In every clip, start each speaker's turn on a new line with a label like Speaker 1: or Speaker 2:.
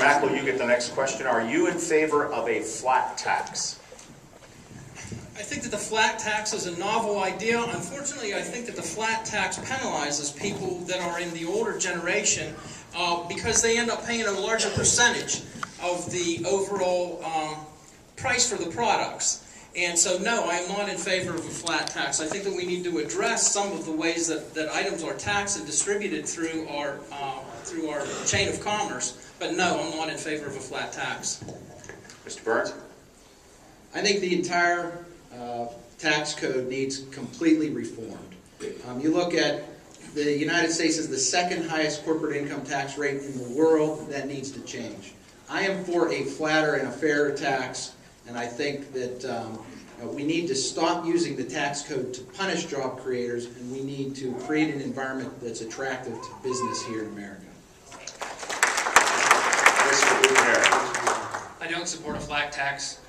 Speaker 1: Mackel, you get the next question. Are you in favor of a flat tax?
Speaker 2: I think that the flat tax is a novel idea. Unfortunately, I think that the flat tax penalizes people that are in the older generation because they end up paying a larger percentage of the overall price for the products. And so, no, I am not in favor of a flat tax. I think that we need to address some of the ways that items are taxed and distributed through our chain of commerce. But no, I'm not in favor of a flat tax.
Speaker 1: Mr. Burns?
Speaker 3: I think the entire tax code needs completely reformed. You look at the United States as the second highest corporate income tax rate in the world. That needs to change. I am for a flatter and a fairer tax, and I think that we need to stop using the tax code to punish job creators, and we need to create an environment that's attractive to business here in America.
Speaker 4: I don't support a flat tax.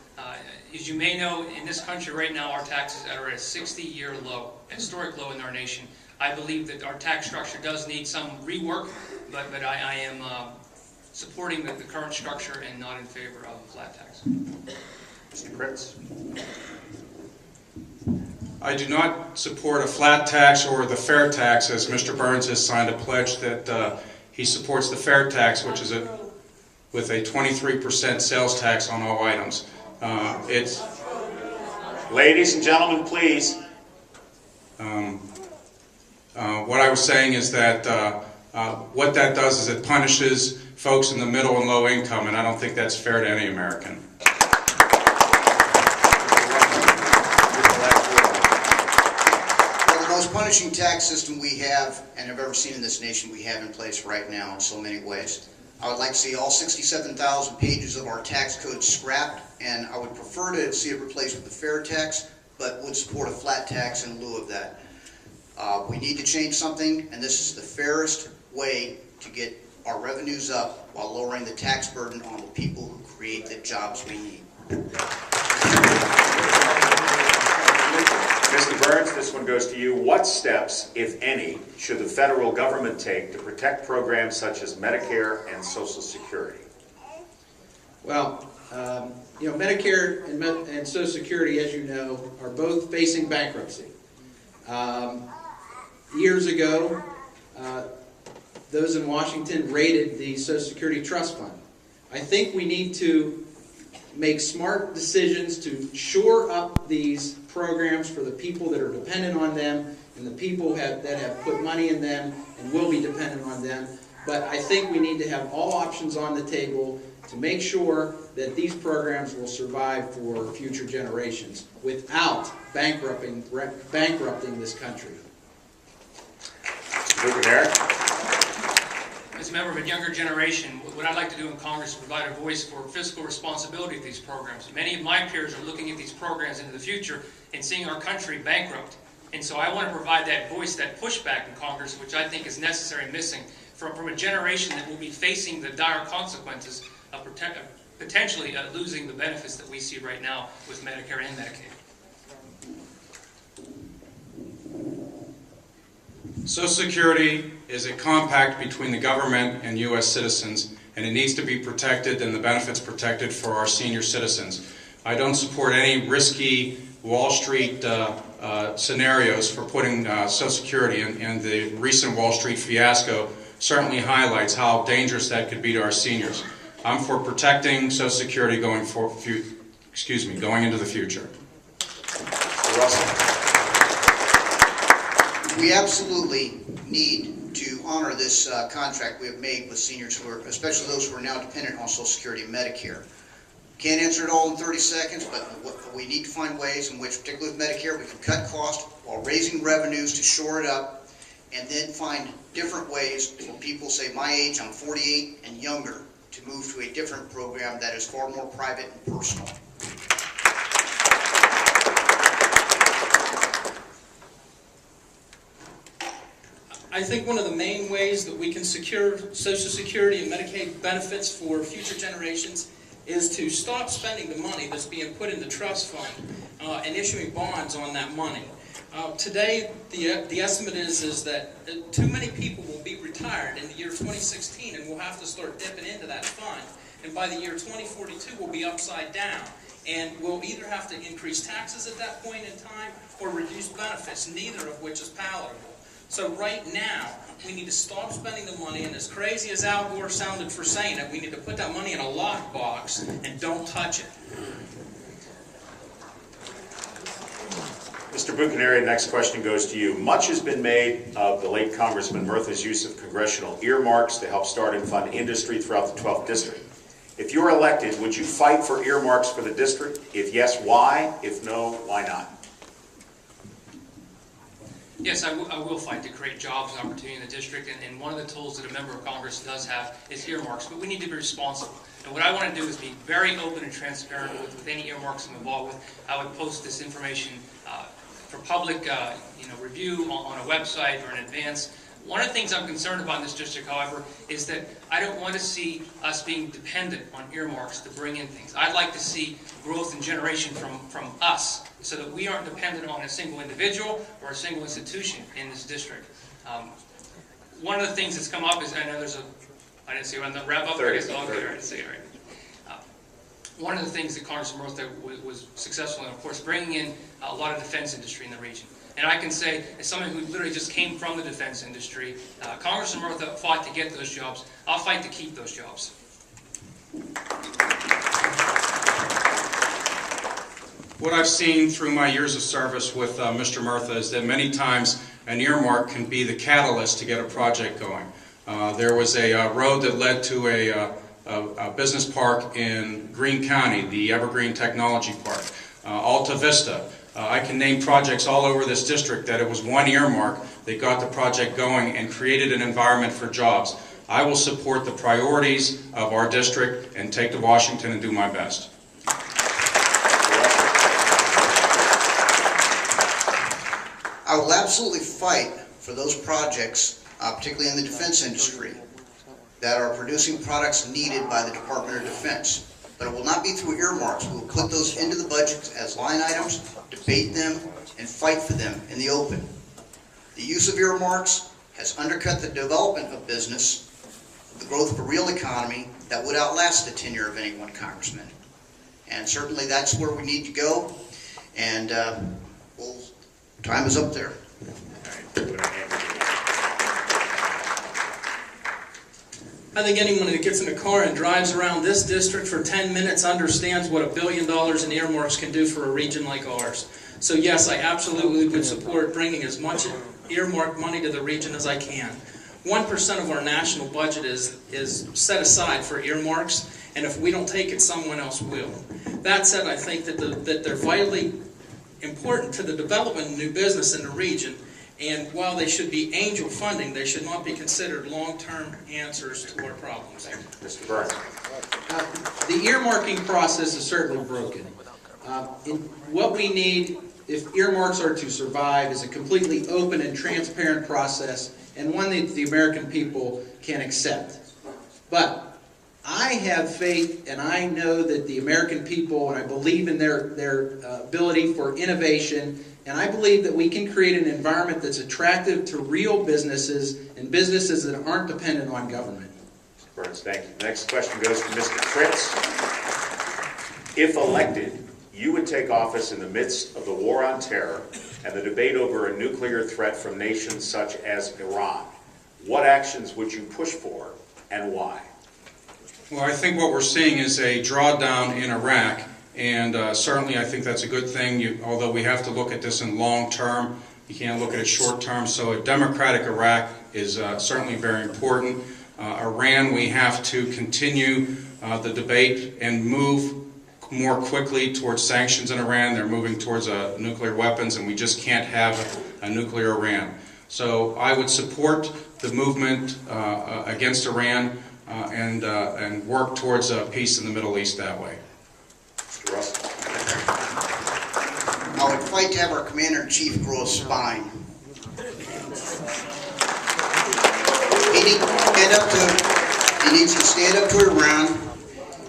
Speaker 4: As you may know, in this country right now, our taxes are at a 60-year low, a historic low in our nation. I believe that our tax structure does need some rework, but I am supporting the current structure and not in favor of a flat tax.
Speaker 1: Mr. Pritz?
Speaker 5: I do not support a flat tax or the fair tax, as Mr. Burns has signed a pledge that he supports the fair tax, which is with a 23% sales tax on all items.
Speaker 1: Ladies and gentlemen, please.
Speaker 5: What I was saying is that what that does is it punishes folks in the middle and low income, and I don't think that's fair to any American.
Speaker 6: Well, the most punishing tax system we have and have ever seen in this nation we have in place right now in so many ways. I would like to see all 67,000 pages of our tax code scrapped, and I would prefer to see it replaced with a fair tax, but would support a flat tax in lieu of that. We need to change something, and this is the fairest way to get our revenues up while lowering the tax burden on the people who create the jobs we need.
Speaker 1: Mr. Burns, this one goes to you. What steps, if any, should the federal government take to protect programs such as Medicare and Social Security?
Speaker 3: Well, Medicare and Social Security, as you know, are both facing bankruptcy. Years ago, those in Washington raided the Social Security Trust Fund. I think we need to make smart decisions to shore up these programs for the people that are dependent on them and the people that have put money in them and will be dependent on them. But I think we need to have all options on the table to make sure that these programs will survive for future generations without bankrupting this country.
Speaker 4: As a member of a younger generation, what I'd like to do in Congress is provide a voice for fiscal responsibility of these programs. Many of my peers are looking at these programs into the future and seeing our country bankrupt. And so I want to provide that voice, that pushback in Congress, which I think is necessary and missing from a generation that will be facing the dire consequences of potentially losing the benefits that we see right now with Medicare and Medicaid.
Speaker 5: Social Security is a compact between the government and U.S. citizens, and it needs to be protected and the benefits protected for our senior citizens. I don't support any risky Wall Street scenarios for putting Social Security, and the recent Wall Street fiasco certainly highlights how dangerous that could be to our seniors. I'm for protecting Social Security going into the future.
Speaker 1: Mr. Russell.
Speaker 6: We absolutely need to honor this contract we have made with seniors, especially those who are now dependent on Social Security and Medicare. Can't answer it all in 30 seconds, but we need to find ways in which, particularly with Medicare, we can cut costs while raising revenues to shore it up, and then find different ways for people, say my age, I'm 48 and younger, to move to a different program that is far more private and personal.
Speaker 2: I think one of the main ways that we can secure Social Security and Medicaid benefits for future generations is to stop spending the money that's being put in the trust fund and issuing bonds on that money. Today, the estimate is that too many people will be retired in the year 2016, and we'll have to start dipping into that fund. and by the year 2042 we'll be upside down. And we'll either have to increase taxes at that point in time or reduce benefits, neither of which is palatable. So right now, we need to stop spending the money, and as crazy as Al Gore sounded for saying it, we need to put that money in a lockbox and don't touch it.
Speaker 1: Mr. Buchaneri, next question goes to you. Much has been made of the late Congressman Murtha's use of congressional earmarks to help start and fund industry throughout the 12th District. If you're elected, would you fight for earmarks for the district? If yes, why? If no, why not?
Speaker 4: Yes, I will fight to create jobs and opportunity in the district, and one of the tools that a member of Congress does have is earmarks, but we need to be responsible. And what I want to do is be very open and transparent with any earmarks I'm involved with. I would post this information for public review on a website or in advance. One of the things I'm concerned about in this district, however, is that I don't want to see us being dependent on earmarks to bring in things. I'd like to see growth and generation from us, so that we aren't dependent on a single individual or a single institution in this district. One of the things that's come up is, I know there's I didn't see it on the wrap up.
Speaker 1: 30,
Speaker 4: I guess I'll get right to see it right. One of the things that Congressman Murtha was successful in, of course, bringing in a lot of defense industry in the region. And I can say, as someone who literally just came from the defense industry, Congressman Murtha fought to get those jobs. I'll fight to keep those jobs.
Speaker 5: What I've seen through my years of service with Mr. Murtha is that many times an earmark can be the catalyst to get a project going. There was a road that led to a business park in Greene County, the Evergreen Technology Park. Alta Vista. I can name projects all over this district that it was one earmark that got the project going and created an environment for jobs. I will support the priorities of our district and take to Washington and do my best.
Speaker 6: I will absolutely fight for those projects, particularly in the defense industry, that are producing products needed by the Department of Defense. But it will not be through earmarks. We will put those into the budget as line items, debate them, and fight for them in the open. The use of earmarks has undercut the development of business, the growth of a real economy that would outlast the tenure of any one congressman. And certainly that's where we need to go. And time is up there.
Speaker 2: I think anyone that gets in a car and drives around this district for 10 minutes understands what $1 billion in earmarks can do for a region like ours. So yes, I absolutely would support bringing as much earmark money to the region as I can. 1% of our national budget is set aside for earmarks, and if we don't take it, someone else will. That said, I think that they're vitally important to the development of new business in the region. And while they should be angel funding, they should not be considered long-term answers to our problems.
Speaker 1: Mr. Burns.
Speaker 3: The earmarking process is certainly broken. What we need, if earmarks are to survive, is a completely open and transparent process, and one that the American people can accept. But I have faith, and I know that the American people, and I believe in their ability for innovation, and I believe that we can create an environment that's attractive to real businesses and businesses that aren't dependent on government.
Speaker 1: Mr. Burns, thank you. Next question goes to Mr. Fritz. If elected, you would take office in the midst of the war on terror and the debate over a nuclear threat from nations such as Iran. What actions would you push for and why?
Speaker 5: Well, I think what we're seeing is a drawdown in Iraq, and certainly I think that's a good thing, although we have to look at this in long term. You can't look at it short term, so a democratic Iraq is certainly very important. Iran, we have to continue the debate and move more quickly towards sanctions in Iran. They're moving towards nuclear weapons, and we just can't have a nuclear Iran. So I would support the movement against Iran and work towards peace in the Middle East that way.
Speaker 1: Mr. Russell.
Speaker 6: I would fight to have our Commander-in-Chief grow a spine. He needs to stand up to Iran.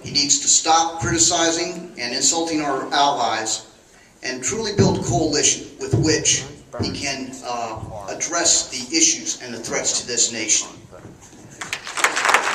Speaker 6: He needs to stop criticizing and insulting our allies and truly build a coalition with which he can address the issues and the threats to this nation.